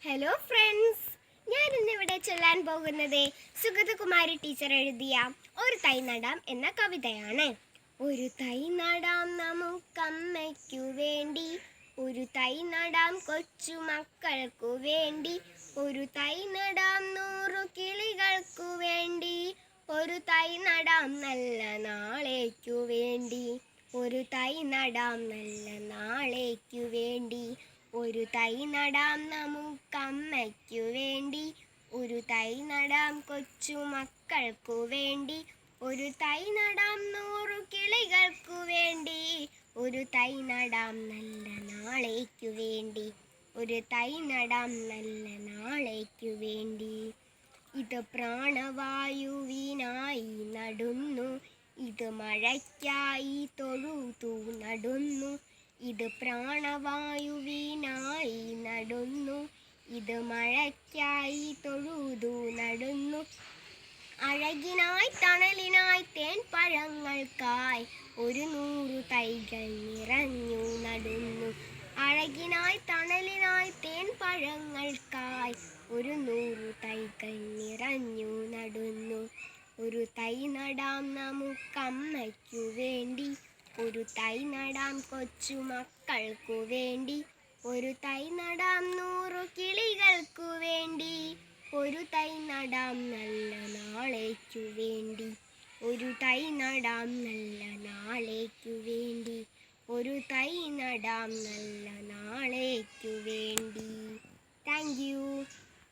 Hello friends, ഞാൻ ഇന്നിവിടെ ചൊല്ലാൻ പോകുന്നത് സുഗതകുമാരി ടീച്ചർ എഴുതിയ ഒരു തൈ നടാം എന്ന കവിതയാണ്. ഒരു തൈ നടാം നമുക്കമ്മയ്ക്കു വേണ്ടി, ഒരു തൈ നടാം കൊച്ചു മക്കൾക്കു വേണ്ടി, ഒരു തൈ നടാം 100 കിളികൾക്കു വേണ്ടി, ഒരു തൈ നടാം നല്ല നാളേക്കു വേണ്ടി, ഒരു തൈ നടാം നല്ല നാളേക്കു വേണ്ടി, ഒരു തൈ നടാം നമുക്കമ്മയ്ക്കു വേണ്ടി, ഒരു തൈ നടാം കൊച്ചു മക്കൾക്കു വേണ്ടി, ഒരു തൈ നടാം 100 കിളികൾക്കു വേണ്ടി, ഒരു തൈ നടാം നല്ല നാളേക്കു വേണ്ടി, ഒരു തൈ നടാം നല്ല നാളേക്കു വേണ്ടി. ഇത് പ്രാണവായുവിനായി നടുന്നു, ഇത് മഴയ്ക്കായി തൊഴുതു നടുന്നു, ഇത് പ്രാണവായുവിനായി നടുന്നു, ഇത് മഴയ്ക്കായി തൊഴുതു നടുന്നു, അഴകിനായി തണലിനായി തേൻപഴങ്ങൾക്കായി 100 തൈകൾ നിറഞ്ഞു നടുന്നു, അഴകിനായി തണലിനായി തേൻപഴങ്ങൾക്കായി 100 തൈകൾ നിറഞ്ഞു നടുന്നു. ഒരു തൈ നടാം നമുക്കമ്മയ്ക്കു വേണ്ടി, ഒരു തൈ നടാം കൊച്ചു മക്കൾക്കു വേണ്ടി, ഒരു തൈ നടാം 100 കിളികൾക്കു വേണ്ടി, ഒരു തൈ നടാം നല്ല നാളേക്കു വേണ്ടി, ഒരു തൈ നടാം നല്ല നാളേക്കു വേണ്ടി, ഒരു തൈ നടാം നല്ല നാളേക്കു വേണ്ടി. Thank you.